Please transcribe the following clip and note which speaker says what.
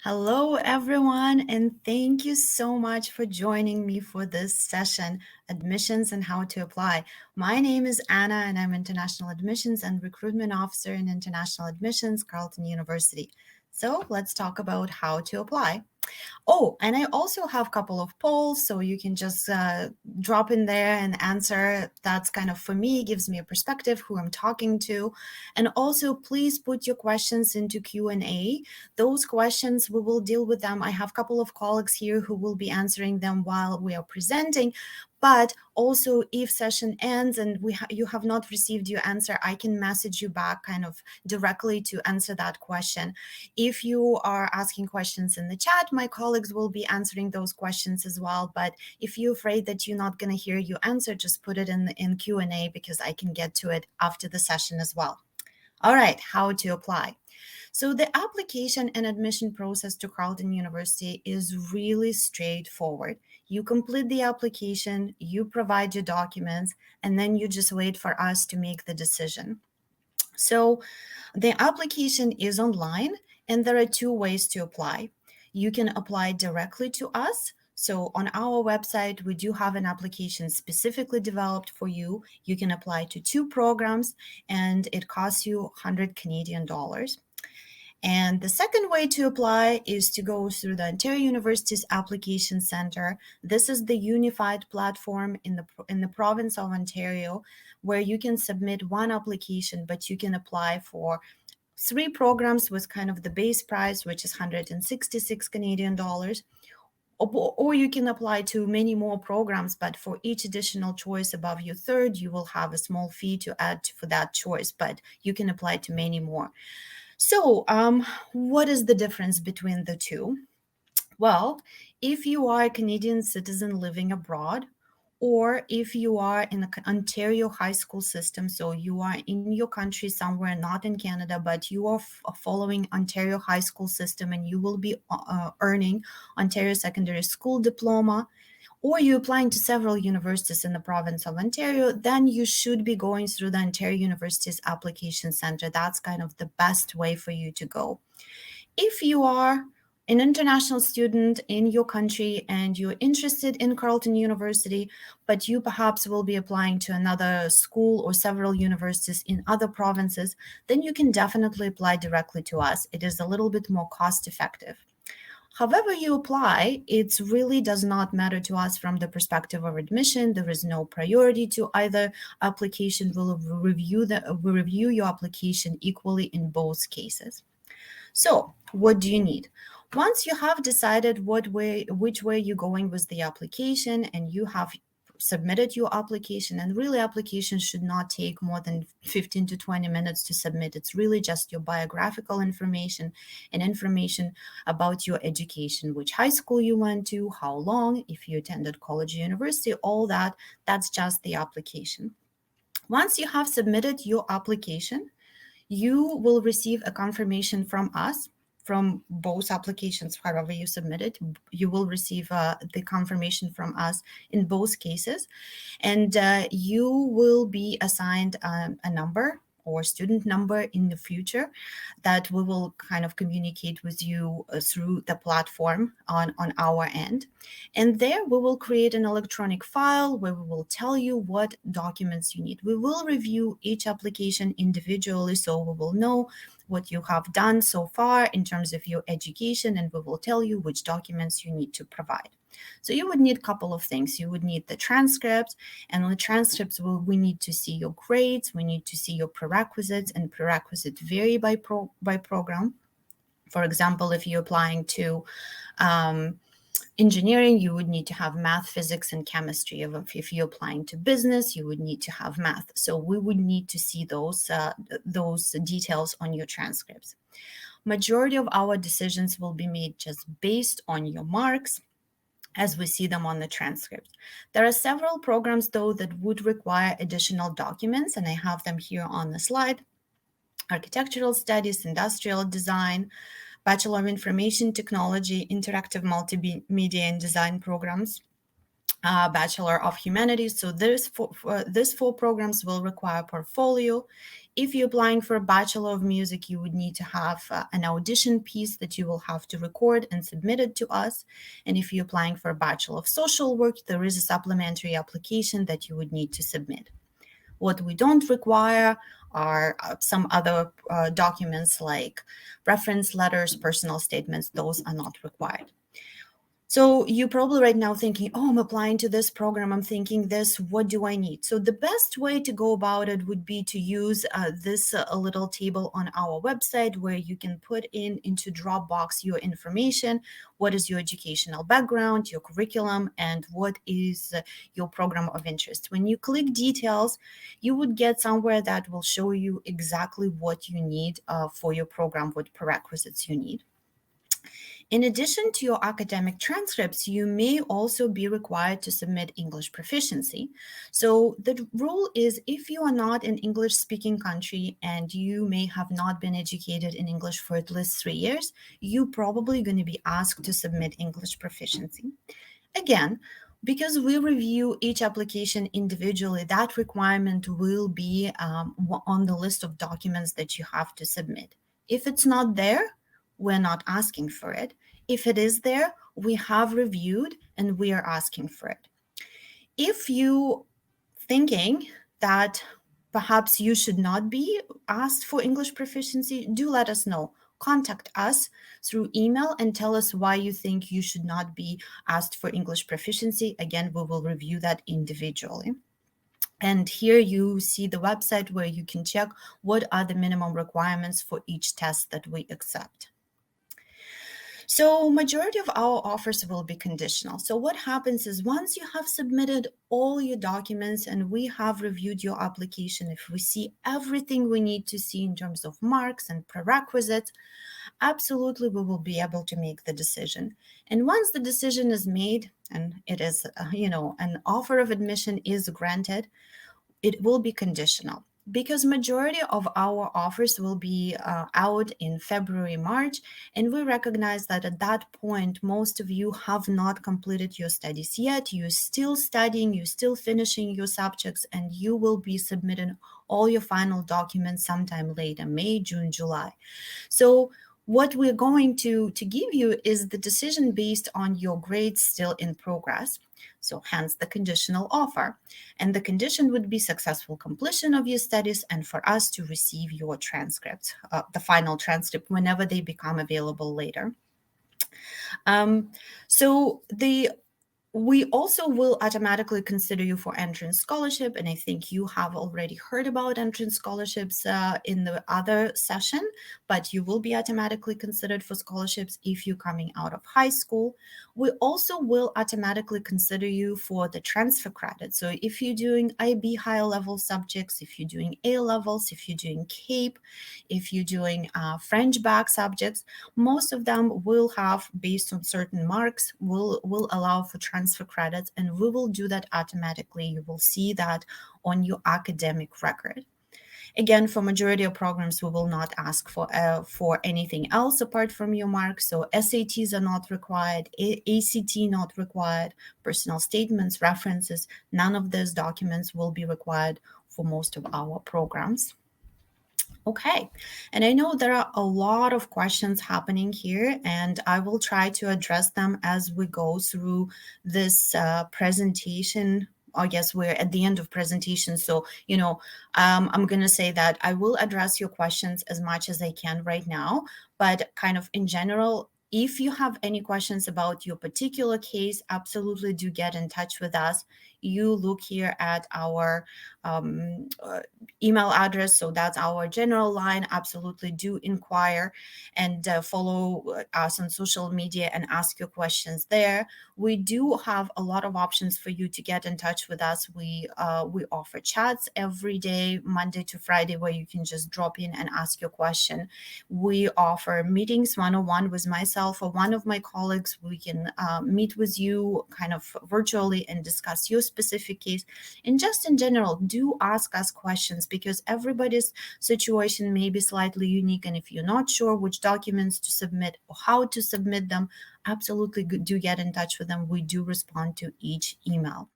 Speaker 1: Hello, everyone, and thank you so much for joining me for this session, Admissions and How to Apply. My name is Anna, and I'm International Admissions and Recruitment Officer in International Admissions, Carleton University. So let's talk about how to apply. Oh, and I also have a couple of polls, so you can just drop in there and answer. That's kind of, for me, gives me a perspective who I'm talking to. And also, please put your questions into Q&A. Those questions, we will deal with them. I have a couple of colleagues here who will be answering them while we are presenting. But also, if session ends and you have not received your answer, I can message you back kind of directly to answer that question. If you are asking questions in the chat, my colleagues will be answering those questions as well. But if you're afraid that you're not going to hear your answer, just put it in Q&A because I can get to it after the session as well. All right, how to apply. So the application and admission process to Carleton University is really straightforward. You complete the application, you provide your documents, and then you just wait for us to make the decision. So the application is online, and there are two ways to apply. You can apply directly to us. So on our website, we do have an application specifically developed for you. You can apply to two programs, and it costs you 100 Canadian dollars. And the second way to apply is to go through the Ontario University's Application Center. This is the unified platform in the province of Ontario, where you can submit one application, but you can apply for three programs with kind of the base price, which is 166 Canadian dollars. Or you can apply to many more programs, but for each additional choice above your third, you will have a small fee to add for that choice, but you can apply to many more. So, what is the difference between the two? Well, if you are a Canadian citizen living abroad, or if you are in the Ontario high school system, so you are in your country somewhere, not in Canada, but you are following Ontario high school system and you will be earning Ontario secondary school diploma, or you're applying to several universities in the province of Ontario, then you should be going through the Ontario University's Application Center. That's kind of the best way for you to go. If you are an international student in your country and you're interested in Carleton University, but you perhaps will be applying to another school or several universities in other provinces, then you can definitely apply directly to us. It is a little bit more cost effective. However you apply, it really does not matter to us from the perspective of admission. There is no priority to either application. We'll review your application equally in both cases. So, what do you need? Once you have decided which way you're going with the application, and you have submitted your application, and really applications should not take more than 15 to 20 minutes to submit. It's really just your biographical information and information about your education, which high school you went to, how long, if you attended college or university, all that. That's just the application. Once you have submitted your application, you will receive a confirmation from us from both applications. However you submit it, you will receive the confirmation from us in both cases, and you will be assigned a number or student number in the future that we will kind of communicate with you through the platform on our end. And there we will create an electronic file where we will tell you what documents you need. We will review each application individually, so we will know what you have done so far in terms of your education, and we will tell you which documents you need to provide. So you would need a couple of things. You would need the transcripts, and on the transcripts, we need to see your grades, we need to see your prerequisites, and prerequisites vary by program. For example, if you're applying to engineering, you would need to have math, physics, and chemistry. If you're applying to business, you would need to have math. So we would need to see those details on your transcripts. Majority of our decisions will be made just based on your marks, as we see them on the transcript. There are several programs, though, that would require additional documents, and I have them here on the slide. Architectural studies, industrial design, Bachelor of Information Technology, interactive multimedia and design programs. Bachelor of Humanities. So this four programs will require portfolio. If you're applying for a Bachelor of Music, you would need to have an audition piece that you will have to record and submit it to us. And if you're applying for a Bachelor of Social Work, there is a supplementary application that you would need to submit. What we don't require are some other documents like reference letters, personal statements. Those are not required. So you're probably right now thinking, oh, I'm applying to this program. I'm thinking this, what do I need? So the best way to go about it would be to use this little table on our website where you can put into Dropbox your information. What is your educational background, your curriculum, and what is your program of interest? When you click details, you would get somewhere that will show you exactly what you need for your program, what prerequisites you need. In addition to your academic transcripts, you may also be required to submit English proficiency. So the rule is if you are not an English-speaking country and you may have not been educated in English for at least 3 years, you're probably going to be asked to submit English proficiency. Again, because we review each application individually, that requirement will be on the list of documents that you have to submit. If it's not there, we're not asking for it. If it is there, we have reviewed and we are asking for it. If you thinking that perhaps you should not be asked for English proficiency, do let us know. Contact us through email and tell us why you think you should not be asked for English proficiency. Again, we will review that individually. And here you see the website where you can check what are the minimum requirements for each test that we accept. So majority of our offers will be conditional. So what happens is once you have submitted all your documents and we have reviewed your application, if we see everything we need to see in terms of marks and prerequisites, absolutely we will be able to make the decision. And once the decision is made and it is, an offer of admission is granted, it will be conditional. Because majority of our offers will be out in February, March, and we recognize that at that point, most of you have not completed your studies yet. You're still studying, you're still finishing your subjects, and you will be submitting all your final documents sometime later, May, June, July. So what we're going to give you is the decision based on your grades still in progress. So hence the conditional offer. And the condition would be successful completion of your studies and for us to receive your transcript, the final transcript, whenever they become available later. We also will automatically consider you for entrance scholarship. And I think you have already heard about entrance scholarships in the other session, but you will be automatically considered for scholarships if you're coming out of high school. We also will automatically consider you for the transfer credit. So if you're doing IB higher level subjects, if you're doing A levels, if you're doing CAPE, if you're doing French bac subjects, most of them will have, based on certain marks, will allow for transfer credits, and we will do that automatically. You will see that on your academic record. Again, for majority of programs, we will not ask for anything else apart from your marks. So SATs are not required, ACT not required, personal statements, references, none of those documents will be required for most of our programs. Okay, and I know there are a lot of questions happening here, and I will try to address them as we go through this presentation. I guess we're at the end of presentation, so I'm going to say that I will address your questions as much as I can right now, but kind of in general, if you have any questions about your particular case, absolutely do get in touch with us. You look here at our email address, so that's our general line. Absolutely do inquire and follow us on social media and ask your questions there. We do have a lot of options for you to get in touch with us. We offer chats every day, Monday to Friday, where you can just drop in and ask your question. We offer meetings one-on-one with myself or one of my colleagues. We can meet with you kind of virtually and discuss your specific case. And just in general, do ask us questions, because everybody's situation may be slightly unique. And if you're not sure which documents to submit or how to submit them, absolutely do get in touch with them. We do respond to each email.